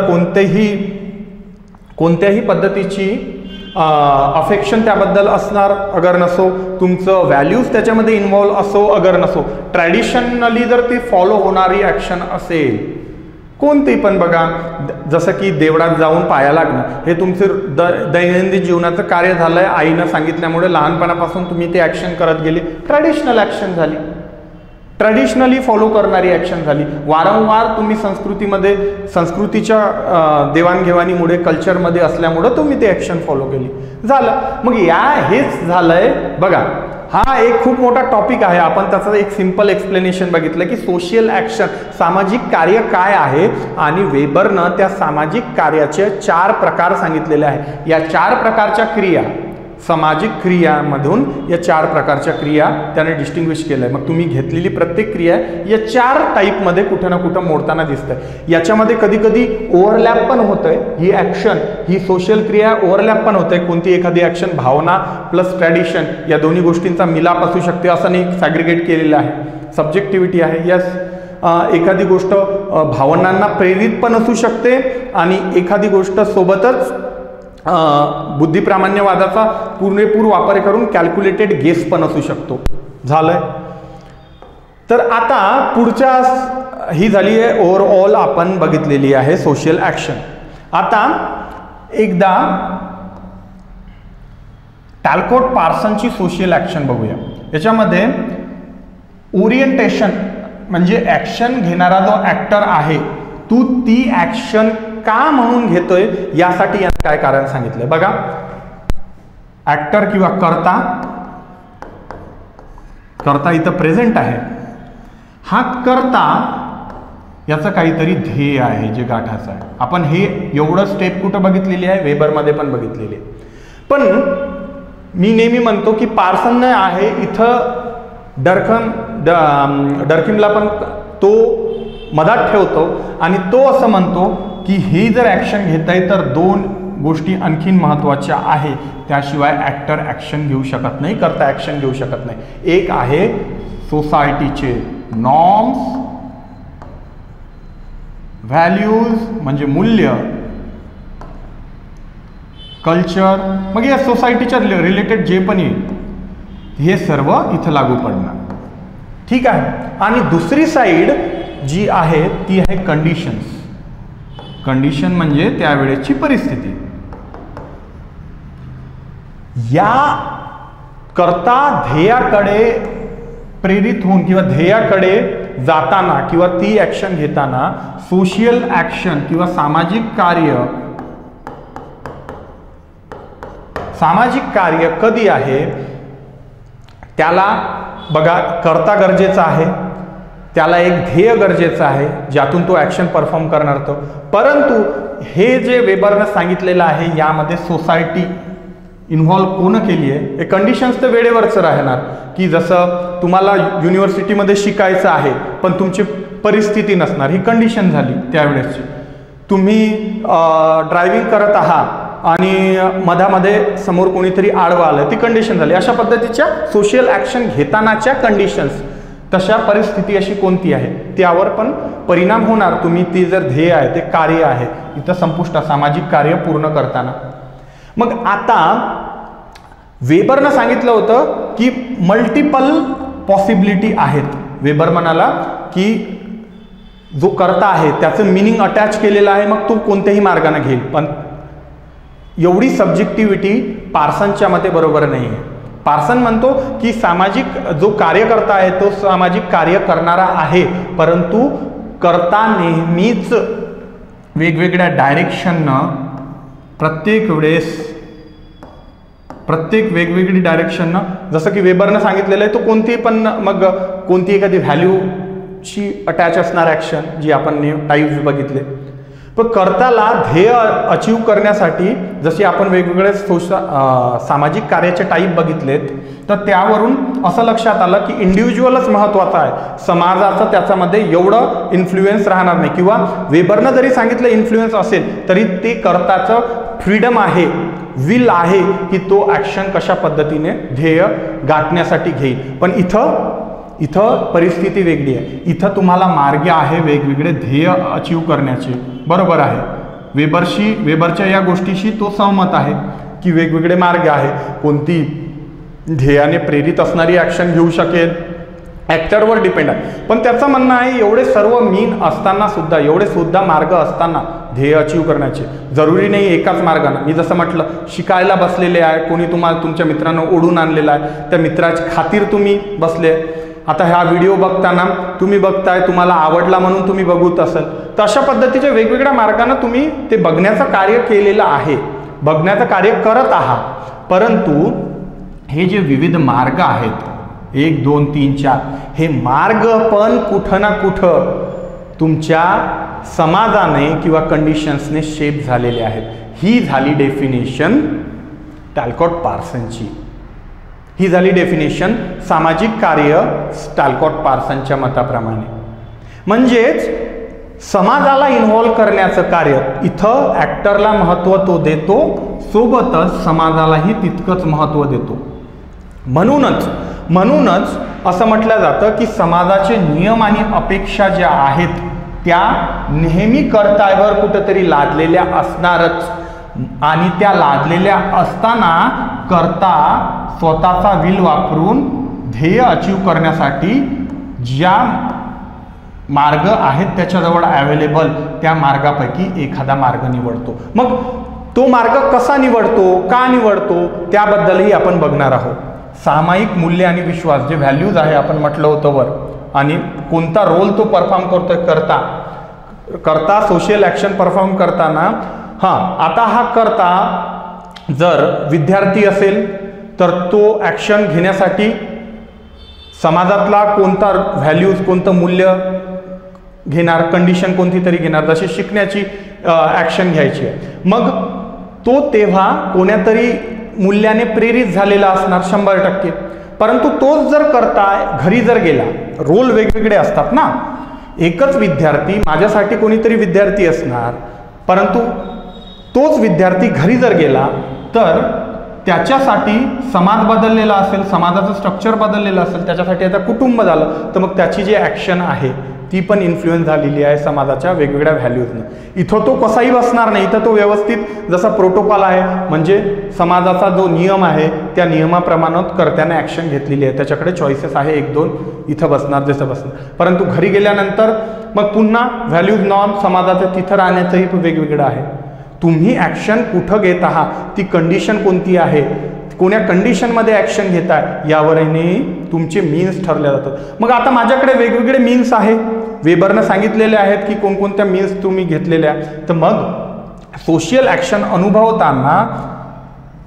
कोणत्याही पद्धतीची अफेक्शन त्याबद्दल असणार अगर नसो, तुमचं व्हॅल्यूज त्याच्यामध्ये इन्व्हॉल्व असो अगर नसो, ट्रॅडिशनली जर ती फॉलो होणारी ॲक्शन असेल कोणती पण, बघा जसं की देवळात जाऊन पाया लागणं, हे तुमचं दैनंदिन जीवनाचं कार्य झालंय. आईनं सांगितल्यामुळे लहानपणापासून तुम्ही ते ॲक्शन करत गेले, ट्रॅडिशनल ॲक्शन झाली, ट्रॅडिशनली फॉलो करणारी ॲक्शन झाली. वारंवार तुम्ही संस्कृतीच्या देवाणघेवाणीमुळे कल्चरमध्ये असल्यामुळं तुम्ही ते ॲक्शन फॉलो केली, झालं. मग हेच झालंय बघा. हा एक खूप मोठा टॉपिक आहे. आपण त्याचं एक सिंपल एक्सप्लेनेशन बघितलं की सोशल ॲक्शन, सामाजिक कार्य काय आहे, आणि वेबरनं त्या सामाजिक कार्याचे 4 प्रकार सांगितलेले आहे. या 4 प्रकारच्या क्रिया, सामाजिक क्रियामधून या 4 प्रकारच्या क्रिया त्याने डिस्टिंग्विश केलं आहे. मग तुम्ही घेतलेली प्रत्येक क्रिया या 4 टाईपमध्ये कुठं ना कुठं मोडताना दिसतंय. याच्यामध्ये कधी कधी ओव्हरलॅप पण होतंय. ही ॲक्शन, ही सोशल क्रिया ओव्हरलॅप पण होतंय. कोणती एखादी ॲक्शन भावना प्लस ट्रॅडिशन या दोन्ही गोष्टींचा मिलाप असू शकते, असं नाही सॅग्रिगेट केलेलं आहे. सब्जेक्टिव्हिटी आहे. यस, एखादी गोष्ट भावनांना प्रेरित पण असू शकते आणि एखादी गोष्ट सोबतच बुद्धिप्रामाण्यवादाचा पुरेपूर वापर करून कॅल्क्युलेटेड गेस पण असू शकतो. झालंय. तर आता पुढच्या ही झाली आहे ओव्हरऑल आपण बघितलेली आहे सोशल ॲक्शन. आता एकदा टॅलकोट पार्सनची सोशल ॲक्शन बघूया. याच्यामध्ये ओरिएंटेशन म्हणजे ॲक्शन घेणारा जो ॲक्टर आहे तू ती ॲक्शन का म्हणून घेतोय यासाठी यानं काय कारण सांगितलंय बघा. ऍक्टर किंवा कर्ता इथं प्रेझेंट आहे. हा कर्ता याचं काहीतरी ध्येय आहे जे गाठाचं आहे. आपण हे एवढं स्टेप कुठं बघितलेली आहे? वेबरमध्ये पण बघितलेली आहे. पण मी नेहमी म्हणतो की पार्सन आहे इथं डर्किमला पण तो मधात ठेवतो आणि तो असं म्हणतो की हे जर ॲक्शन घेत आहे तर 2 गोष्टी आणखीन महत्त्वाच्या आहे, त्याशिवाय ॲक्टर ॲक्शन घेऊ शकत नाही, कर्ता ॲक्शन घेऊ शकत नाही. एक आहे सोसायटीचे नॉर्म्स, व्हॅल्यूज म्हणजे मूल्य, कल्चर, मग या सोसायटीच्या रिलेटेड जे पण येईल हे सर्व इथं लागू पडणार. ठीक आहे. आणि दुसरी साईड जी आहे ती आहे कंडिशन्स. कंडिशन म्हणजे त्यावेळेची परिस्थिती. या करता ध्येयाकडे प्रेरित होऊन किंवा ध्येयाकडे जाताना किंवा ती ॲक्शन घेताना सोशल ॲक्शन किंवा सामाजिक कार्य कधी आहे त्याला बघा. करता गरजेचा आहे, त्याला एक ध्येय गरजेचं आहे ज्यातून तो ॲक्शन परफॉर्म करणार तो. परंतु हे जे वेबरनं सांगितलेलं आहे यामध्ये सोसायटी इन्व्हॉल्व कोण केली आहे? हे कंडिशन्स तर वेळेवरचं राहणार की जसं तुम्हाला युनिव्हर्सिटीमध्ये शिकायचं आहे पण तुमची परिस्थिती नसणार, ही कंडिशन झाली त्यावेळेसची. तुम्ही ड्रायव्हिंग करत आहात आणि मधामध्ये समोर कोणीतरी आडवा आलं, ती कंडिशन झाली. अशा पद्धतीच्या सोशल ॲक्शन घेतानाच्या कंडिशन्स तशा परिस्थिती अशी कोणती आहे त्यावर पण परिणाम होणार. तुम्ही ते जर ध्येय आहे ते कार्य आहे इथं संपुष्ट सामाजिक कार्य पूर्ण करताना. मग आता वेबरनं सांगितलं होतं की मल्टिपल पॉसिबिलिटी आहेत. वेबर म्हणाला की जो कर्ता आहे त्याचं मिनिंग अटॅच केलेलं आहे, मग तो कोणत्याही मार्गाने घेईल. पण एवढी सब्जेक्टिव्हिटी पार्सनच्या मते बरोबर नाही आहे. पार्सन म्हणतो की सामाजिक जो कार्यकर्ता आहे तो सामाजिक कार्य करणारा आहे, परंतु कर्ता नेहमीच वेगवेगळ्या डायरेक्शननं प्रत्येक वेगवेगळी डायरेक्शननं, जसं की वेबरनं सांगितलेलं आहे, तो कोणती पण मग कोणती एखादी व्हॅल्यूशी अटॅच असणार ॲक्शन जी आपण टाईप्स बघितले. पण कर्ताला ध्येय अचीव करण्यासाठी जसे आपण वेगवेगळे सामाजिक कार्याचे टाईप बघितलेत, तर त्यावरून असं लक्षात आलं की इंडिव्हिज्युअलच महत्त्वाचा आहे. समाजाचं त्याच्यामध्ये एवढं इन्फ्लुएन्स राहणार नाही, किंवा वेबरनं जरी सांगितलं इन्फ्लुएन्स असेल तरी ते कर्ताचं फ्रीडम आहे, विल आहे की तो ॲक्शन कशा पद्धतीने ध्येय गाठण्यासाठी घेईल. पण इथं परिस्थिती वेगळी आहे. इथं तुम्हाला मार्ग आहे वेगवेगळे ध्येय अचीव करण्याचे. बरोबर आहे, वेबरच्या या गोष्टीशी तो सहमत आहे की वेगवेगळे मार्ग आहे. कोणती ध्येयाने प्रेरित असणारी ॲक्शन घेऊ शकेल ॲक्टरवर डिपेंड आहे. पण त्याचं म्हणणं आहे एवढे सर्व मीन असताना सुद्धा, एवढे सुद्धा मार्ग असताना ध्येय अचीव करण्याचे जरुरी नाही एकाच मार्गानं. मी जसं म्हटलं, शिकायला बसलेले आहे, कोणी तुम्हाला तुमच्या मित्रांनो ओढून आणलेला आहे, त्या मित्राची खातीर तुम्ही बसले. आता हा व्हिडिओ बघताना तुम्ही बघताय, तुम्हाला आवडला म्हणून तुम्ही बघत असाल, तर अशा पद्धतीच्या वेगवेगळ्या मार्गाने तुम्ही ते बघण्याचं कार्य केलेलं आहे, बघण्याचं कार्य करत आहात. परंतु हे जे विविध मार्ग आहेत 1, 2, 3, 4 हे मार्ग पण कुठं ना कुठं तुमच्या समाजाने किंवा कंडिशन्सने शेप झालेले आहेत. ही झाली डेफिनेशन टॅलकॉट पार्सनची. ही झाली डेफिनेशन सामाजिक कार्य टॅलकॉट पार्सनच्या मताप्रमाणे. म्हणजेच समाजाला इन्व्हॉल्व करण्याचं कार्य इथं ॲक्टरला महत्त्व तो देतो, सोबतच समाजालाही तितकंच महत्त्व देतो. म्हणूनच असं म्हटलं जातं की समाजाचे नियम आणि अपेक्षा ज्या आहेत त्या नेहमी कर्त्यावर कुठंतरी लादलेल्या असणारच, आणि त्या लादलेल्या असताना कर्ता स्वतःचा विल वापरून ध्येय अचीव करण्यासाठी ज्या मार्ग आहेत त्याच्याजवळ अवेलेबल त्या मार्गापैकी एखादा मार्ग निवडतो. मग तो मार्ग कसा निवडतो, का निवडतो, त्याबद्दलही आपण बघणार आहोत. सामायिक मूल्य आणि विश्वास जे व्हॅल्यूज आहे आपण म्हटलं होतं वर, आणि कोणता रोल तो परफॉर्म करतोय करता सोशल ॲक्शन परफॉर्म करताना. आता हा करता जर विद्यार्थी असेल तर तो ॲक्शन घेण्यासाठी समाजातला कोणता व्हॅल्यूज, कोणतं मूल्य घेणार, कंडिशन कोणती तरी घेणार, जशी शिकण्याची ॲक्शन घ्यायची आहे. मग तो तेव्हा कोण्यातरी मूल्याने प्रेरित झालेला असणार 100%. परंतु तोच जर करता घरी जर गेला, रोल वेगवेगळे असतात ना, एकच विद्यार्थी, माझ्यासाठी कोणीतरी विद्यार्थी असणार, परंतु तोच विद्यार्थी घरी जर गेला तर त्याच्यासाठी समाज बदललेला असेल, समाजाचं स्ट्रक्चर बदललेलं असेल, त्याच्यासाठी आता कुटुंब झालं, तर मग त्याची जी ॲक्शन आहे ती पण इन्फ्लुएन्स झालेली आहे समाजाच्या वेगवेगळ्या व्हॅल्यूजनं. इथं तो कसाही बसणार नाही, इथं तो व्यवस्थित जसा प्रोटोकॉल आहे, म्हणजे समाजाचा जो नियम आहे त्या नियमाप्रमाणे कर्त्याने ॲक्शन घेतलेली आहे, त्याच्याकडे चॉईसेस आहे 1-2, इथं बसणार जसं बसणार. परंतु घरी गेल्यानंतर मग पुन्हा व्हॅल्यूज नॉर्म समाजाचं तिथं राहण्याचंही वेगवेगळं आहे. तुम्ही ॲक्शन कुठं घेत आहात, ती कंडिशन कोणती आहे, कोण्या कंडिशनमध्ये ॲक्शन घेताय, यावरही तुमचे मीन्स ठरले जातात. मग आता माझ्याकडे वेगवेगळे मीन्स आहे, वेबरनं सांगितलेले आहेत की कोणकोणत्या मीन्स तुम्ही घेतलेल्या. तर मग सोशल ॲक्शन अनुभवताना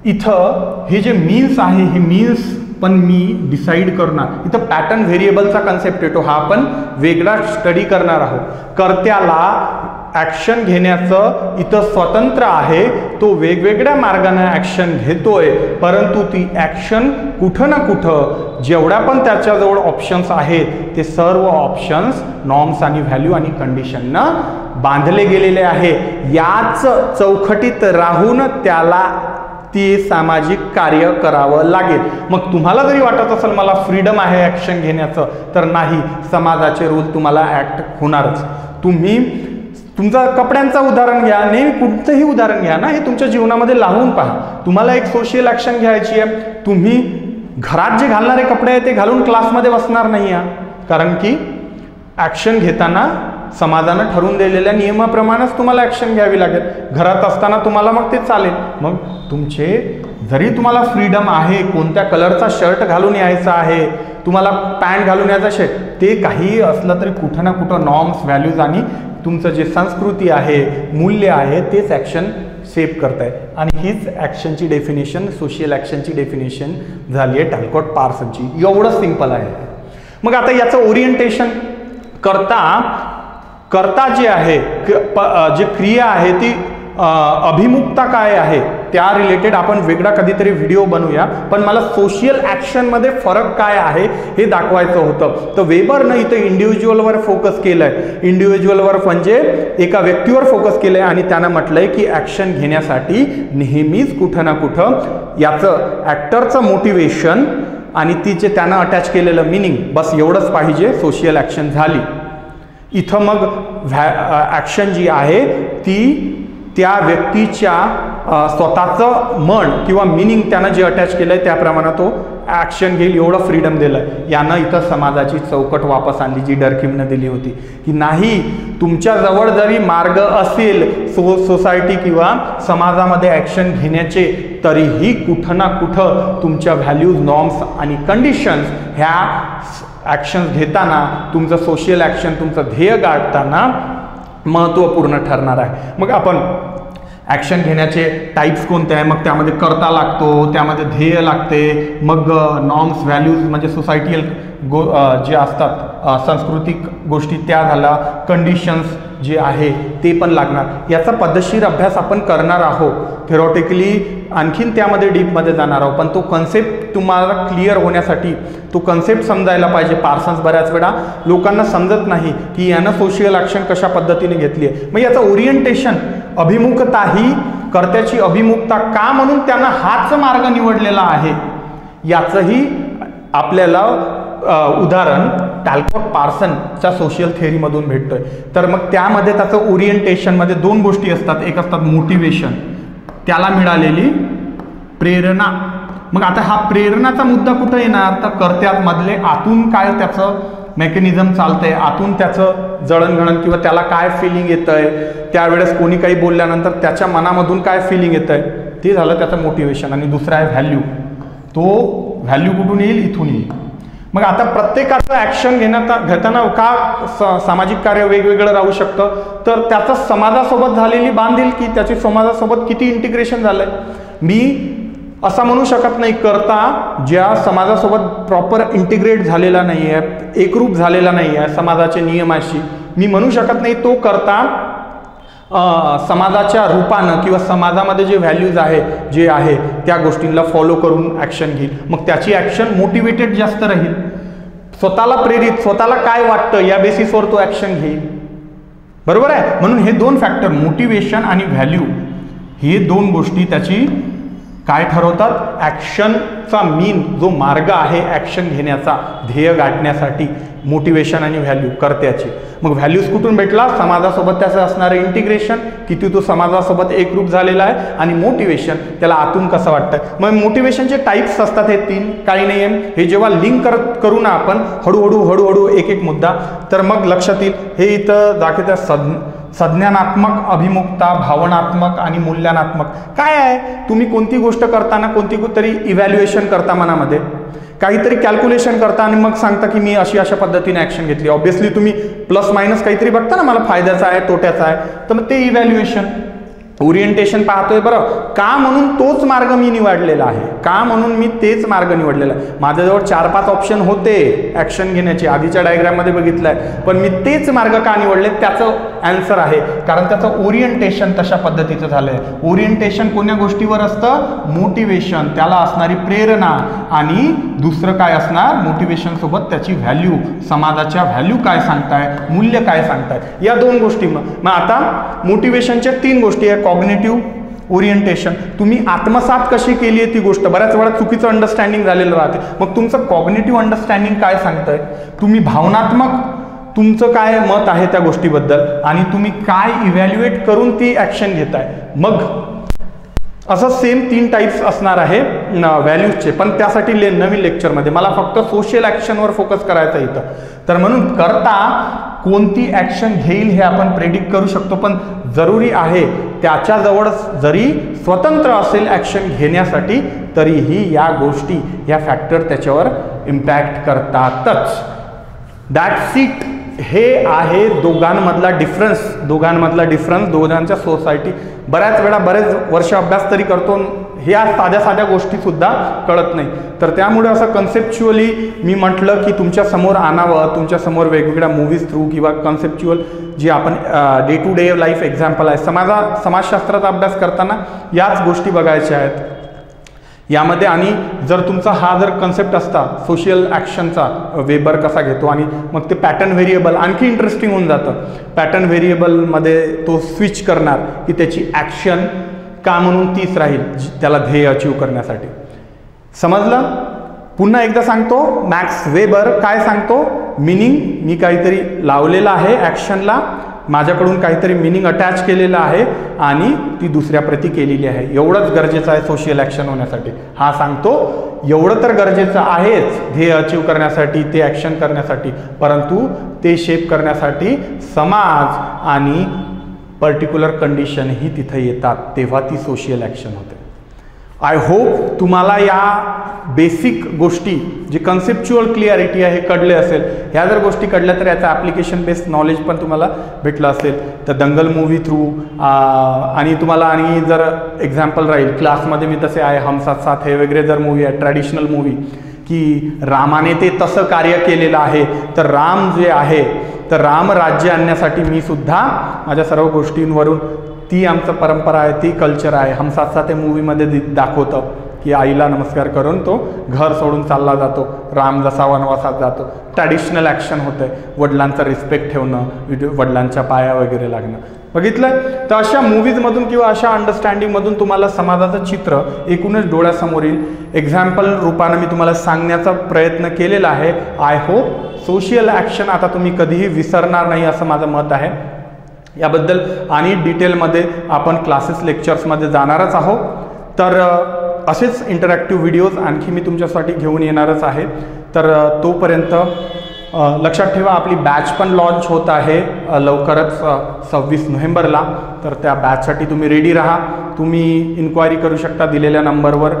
इथं हे जे मीन्स आहे हे मीन्स पण मी डिसाईड करणार. इथं पॅटर्न व्हेरिएबलचा कन्सेप्ट येतो, हा आपण वेगळा स्टडी करणार आहोत. कर्त्याला ॲक्शन घेण्याचं इथं स्वतंत्र आहे, तो वेगवेगळ्या मार्गाने ॲक्शन घेतोय, परंतु ती ॲक्शन कुठं ना कुठं जेवढ्या पण त्याच्याजवळ ऑप्शन्स आहेत ते सर्व ऑप्शन्स नॉर्म्स आणि व्हॅल्यू आणि कंडिशननं बांधले गेलेले आहे. याच चौकटीत राहून त्याला ते सामाजिक कार्य करावं लागेल. मग तुम्हाला जरी वाटत असेल मला फ्रीडम आहे ॲक्शन घेण्याचं, तर नाही, समाजाचे रूल तुम्हाला ॲक्ट होणारच. तुम्ही तुमचा कपड्यांचा उदाहरण घ्या, नेहमी कोणतंही उदाहरण घ्या ना, हे तुमच्या जीवनामध्ये लावून पहा. तुम्हाला एक सोशल ॲक्शन घ्यायची आहे, तुम्ही घरात जे घालणारे कपडे आहेत ते घालून क्लासमध्ये बसणार नाही आहे, कारण की ॲक्शन घेताना समाजानं ठरवून दिलेल्या नियमाप्रमाणेच तुम्हाला ॲक्शन घ्यावी लागेल. घरात असताना तुम्हाला मग ते चालेल. मग तुमचे जरी तुम्हाला फ्रीडम आहे, कोणत्या कलरचा शर्ट घालून यायचा आहे, तुम्हाला पॅन्ट घालून यायचं शर्ट, ते काही असलं तरी कुठं ना कुठं नॉर्म्स, व्हॅल्यूज आणि तुमचं जे संस्कृती आहे, मूल्य आहे, तेच ॲक्शन सेव्ह करताय. आणि हीच ॲक्शनची डेफिनेशन, सोशल ॲक्शनची डेफिनेशन झाली आहे टॅलकॉट पार्सनची. एवढं सिंपल आहे. मग आता याचं ओरिएंटेशन करता जे आहे, जे क्रिया आहे ती अभिमुखता काय आहे त्या रिलेटेड आपण वेगळा कधीतरी व्हिडिओ बनवूया. पण मला सोशल ॲक्शनमध्ये फरक काय आहे हे दाखवायचं होतं. तर वेबरनं इथं इंडिव्हिज्युअलवर फोकस केलं आहे. इंडिव्हिज्युअलवर म्हणजे एका व्यक्तीवर फोकस केलं आहे आणि त्यानं म्हटलंय की ॲक्शन घेण्यासाठी नेहमीच कुठं ना कुठं याचं ॲक्टरचं मोटिवेशन आणि तिचे त्यानं अटॅच केलेलं मिनिंग, बस एवढंच पाहिजे, सोशल ॲक्शन झाली. इथं मग ॲक्शन जी आहे ती त्या व्यक्तीच्या स्वतःचं मन किंवा मिनिंग त्यानं जे अटॅच केलं आहे त्याप्रमाणे तो ॲक्शन घेईल, एवढं फ्रीडम दिलं आहे. यानं इथं समाजाची चौकट वापस आणली जी डर्कीमनं दिली होती, की नाही, तुमच्याजवळ जरी मार्ग असेल सोसायटी किंवा समाजामध्ये ॲक्शन घेण्याचे, तरीही कुठं ना कुठं तुमच्या व्हॅल्यूज, नॉर्म्स आणि कंडिशन्स ह्या ॲक्शन्स घेताना, तुमचं सोशल ॲक्शन, तुमचं ध्येय गाठताना महत्त्वपूर्ण ठरणार आहे. मग आपण ॲक्शन घेण्याचे टाईप्स कोणते आहे, मग त्यामध्ये कर्ता लागतो, त्यामध्ये ध्येय लागते, मग नॉर्म्स, व्हॅल्यूज म्हणजे सोसायटियल जे असतात, सांस्कृतिक गोष्टी त्या झाल्या, कंडिशन्स जे आहे ते पण लागणार. याचा पद्धतशीर अभ्यास आपण करणार आहोत. थेरॉटिकली आणखीन त्यामध्ये डीपमध्ये जाणार आहोत, पण तो कन्सेप्ट तुम्हाला क्लिअर होण्यासाठी तो कन्सेप्ट समजायला पाहिजे. पार्सन्स बऱ्याच वेळा लोकांना समजत नाही की यानं सोशल ॲक्शन कशा पद्धतीने घेतली आहे. मग याचं ओरिएंटेशन, अभिमुखता, ही कर्त्याची अभिमुखता का म्हणून त्यानं हाच मार्ग निवडलेला आहे याचंही आपल्याला उदाहरण टॅलकॉट पार्सनच्या सोशल थेअरीमधून भेटतोय. तर मग त्यामध्ये त्याचं ओरिएंटेशनमध्ये दोन गोष्टी असतात. एक असतात मोटिवेशन, त्याला मिळालेली प्रेरणा. मग आता हा प्रेरणाचा मुद्दा कुठं येणार, तर कर्त्यामधले आतून काय त्याचं मेकॅनिझम चालतंय, आतून त्याचं जळणघळण किंवा त्याला काय फिलिंग येतंय, त्यावेळेस कोणी काही बोलल्यानंतर त्याच्या मनामधून काय फिलिंग येतंय, ते झालं त्याचं मोटिवेशन. आणि दुसरा आहे व्हॅल्यू. तो व्हॅल्यू कुठून येईल, इथून येईल. मग आता प्रत्येकाचं ॲक्शन घेताना का सामाजिक कार्य वेगवेगळं राहू शकतं, तर त्याचं समाजासोबत झालेली बांधिलकी, त्याची समाजासोबत किती इंटिग्रेशन झालंय. मी असं म्हणू शकत नाही करता ज्या समाजासोबत प्रॉपर इंटिग्रेट झालेला नाही आहे, एकरूप झालेला नाही आहे समाजाच्या नियमाशी, मी म्हणू शकत नाही तो करता समाजाच्या रूपानं किंवा समाजामध्ये जे व्हॅल्यूज आहे, जे आहे त्या गोष्टींना फॉलो करून ॲक्शन घेईल. मग त्याची ॲक्शन मोटिवेटेड जास्त राहील, स्वतःला प्रेरित, स्वतःला काय वाटतं या बेसिसवर तो ॲक्शन घेईल. बरोबर आहे. म्हणून हे दोन फॅक्टर, मोटिवेशन आणि व्हॅल्यू, हे दोन गोष्टी त्याची काय ठरवतात, ॲक्शनचा मीन, जो मार्ग आहे ॲक्शन घेण्याचा, ध्येय गाठण्यासाठी, मोटिवेशन आणि व्हॅल्यू कर्त्याची. मग व्हॅल्यूज कुठून भेटला, समाजासोबत त्याचं असणारं इंटिग्रेशन, किती तो समाजासोबत एकरूप झालेला आहे, आणि मोटिवेशन, त्याला आतून कसं वाटतंय. मग मोटिवेशनचे टाईप्स असतात हे तीन, काही नाही आहे. हे जेव्हा लिंक करू ना आपण हळूहळू एक एक मुद्दा, तर मग लक्षात येईल. हे इथं दाखवतं संज्ञानात्मक अभिमुखता, भावनात्मक आणि मूल्यात्मक. काय आहे, तुम्ही कोणती गोष्ट करताना कोणती तरी इव्हॅल्युएशन करता, मनामध्ये काहीतरी कॅल्क्युलेशन करता आणि मग सांगता की मी अशा पद्धतीने ॲक्शन घेतली. ऑब्व्हियसली तुम्ही प्लस मायनस काहीतरी बघता ना, मला फायद्याचा आहे, तोट्याचा आहे, तर मग ते इव्हॅल्युएशन. ओरिएंटेशन पाहतोय, बरं का म्हणून तोच मार्ग मी निवडलेला आहे, का म्हणून मी तेच मार्ग निवडलेला आहे. माझ्याजवळ 4-5 ऑप्शन होते ॲक्शन घेण्याचे, आधीच्या डायग्राममध्ये बघितलं आहे, पण मी तेच मार्ग का निवडले, त्याचं ॲन्सर आहे कारण त्याचं ओरिएंटेशन तशा पद्धतीचं झालं आहे. ओरिएंटेशन कोण्या गोष्टीवर असतं, मोटिवेशन, त्याला असणारी प्रेरणा, आणि दुसरं काय असणार, मोटिवेशनसोबत त्याची व्हॅल्यू, समाजाच्या व्हॅल्यू काय सांगताय, मूल्य काय सांगताय, या दोन गोष्टी. मग आता मोटिवेशनच्या 3 गोष्टी आहे, कॉग्निटिव्ह, ओरिएंटेशन, तुम्ही आत्मसात कशी केली आहे ती गोष्ट, बऱ्याच वेळा चुकीचं अंडरस्टँडिंग झालेलं राहते. मग तुमचं कॉग्निटिव्ह अंडरस्टँडिंग काय सांगतंय, तुम्ही भावनात्मक तुमचं काय मत आहे त्या गोष्टीबद्दल, आणि तुम्ही काय इव्हॅल्युएट करून ती ॲक्शन घेताय. मग असं सेम 3 टाईप्स असणार आहे व्हॅल्यूजचे, पण त्यासाठी नवीन लेक्चरमध्ये मला फक्त सोशल ॲक्शनवर फोकस करायचं इथं. तर म्हणून करता कोणती ॲक्शन घेईल हे आपण प्रेडिक्ट करू शकतो, पण जरुरी आहे त्याच्याजवळ जरी स्वतंत्र असेल ॲक्शन घेण्यासाठी तरीही या गोष्टी, या फॅक्टर त्याच्यावर इम्पॅक्ट करतातच. That's it. हे आहे दोघांमधला डिफरन्स, दोघांच्या सोसायटी. बऱ्याच वेळा बरेच वर्ष अभ्यास तरी करतो, ह्या साध्या गोष्टीसुद्धा कळत नाही. तर त्यामुळे असं कन्सेप्च्युअली मी म्हटलं की तुमच्यासमोर आणावं, तुमच्यासमोर वेगवेगळ्या मूवीज थ्रू किंवा कन्सेप्च्युअल जी आपण day to day life example आहे, समाजशास्त्राचा अभ्यास करताना याच गोष्टी बघायच्या आहेत यामध्ये. आणि जर तुमचा हा जर कन्सेप्ट असता सोशल ॲक्शनचा, वेबर कसा घेतो, आणि मग ते पॅटर्न व्हेरिएबल आणखी इंटरेस्टिंग होऊन जातं. पॅटर्न व्हेरिएबलमध्ये तो स्विच करणार की त्याची ॲक्शन का म्हणून तीच राहील त्याला ध्येय अचीव करण्यासाठी. समजलं? पुन्हा एकदा सांगतो, मॅक्स वेबर काय सांगतो, मिनिंग मी काहीतरी लावलेलं आहे ॲक्शनला, माझ्याकडून काहीतरी मिनिंग अटॅच केलेलं आहे आणि ती दुसऱ्या प्रती केलेली आहे. एवढंच गरजेचं आहे सोशल ॲक्शन होण्यासाठी. हा सांगतो एवढं तर गरजेचं आहेच ध्येय अचीव करण्यासाठी, ते ॲक्शन करण्यासाठी, परंतु ते शेप करण्यासाठी समाज आणि पर्टिक्युलर कंडिशन ही तिथे येतात, तेव्हा ती सोशल ॲक्शन होते. आय होप तुम्हाला या बेसिक गोष्टी, जी कन्सेप्च्युअल क्लिअरिटी आहे, कळले असेल. ह्या जर गोष्टी कळल्या तर याचं ॲप्लिकेशन बेस्ड नॉलेज पण तुम्हाला भेटलं असेल. तर दंगल मूवी थ्रू आणि तुम्हाला आणि जर एक्झाम्पल राहील क्लासमध्ये मी तसे आहे हम साथ साथ हे वगैरे जर मूवी आहे, ट्रॅडिशनल मूवी, की रामाने ते तसं कार्य केलेलं आहे, तर राम जे आहे तर राम राज्य आणण्यासाठी मी सुद्धा माझ्या सर्व गोष्टींवरून, ती आमचं परंपरा आहे, ती कल्चर आहे. हम साथ साथ हे मूवीमध्ये दाखवतं की आईला नमस्कार करून तो घर सोडून चालला जातो, राम जसा वनवासात जातो. ट्रॅडिशनल ॲक्शन होतं, वडिलांचा रिस्पेक्ट ठेवणं, वडिलांच्या पाया वगैरे लागणं. बघितलं? तर अशा मूवीजमधून किंवा अशा अंडरस्टँडिंगमधून तुम्हाला समाजाचं चित्र एकूणच डोळ्यासमोर येईल. एक्झाम्पल रूपानं मी तुम्हाला सांगण्याचा प्रयत्न केलेला आहे. आय होप सोशल ॲक्शन आता तुम्ही कधीही विसरणार नाही असं माझं मत आहे. याबद्दल आणि डिटेलमध्ये आपण क्लासेस लेक्चर्समध्ये जाणारच आहोत. तर असेच इंटरॅक्टिव्ह व्हिडिओज आणखी मी तुमच्यासाठी घेऊन येणारच आहे. तर तोपर्यंत लक्षात ठेवा, आपली बॅच पण लॉन्च होत आहे लवकरच 26 नोव्हेंबरला. तर त्या बॅचसाठी तुम्ही रेडी राहा. तुम्ही इन्क्वायरी करू शकता दिलेल्या नंबरवर,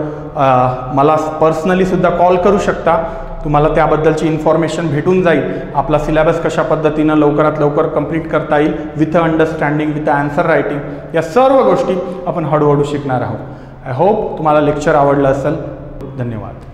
मला पर्सनलीसुद्धा कॉल करू शकता. तुम्हाला त्याबद्दलची इन्फॉर्मेशन भेटून जाईल. आपला सिलेबस कशा पद्धतीनं लवकरात लवकर कंप्लीट करता येईल, with understanding, with answer writing, या सर्व गोष्टी आपण हळूहळू शिकणार आहोत. आय होप तुम्हाला लेक्चर आवडलं असेल. धन्यवाद.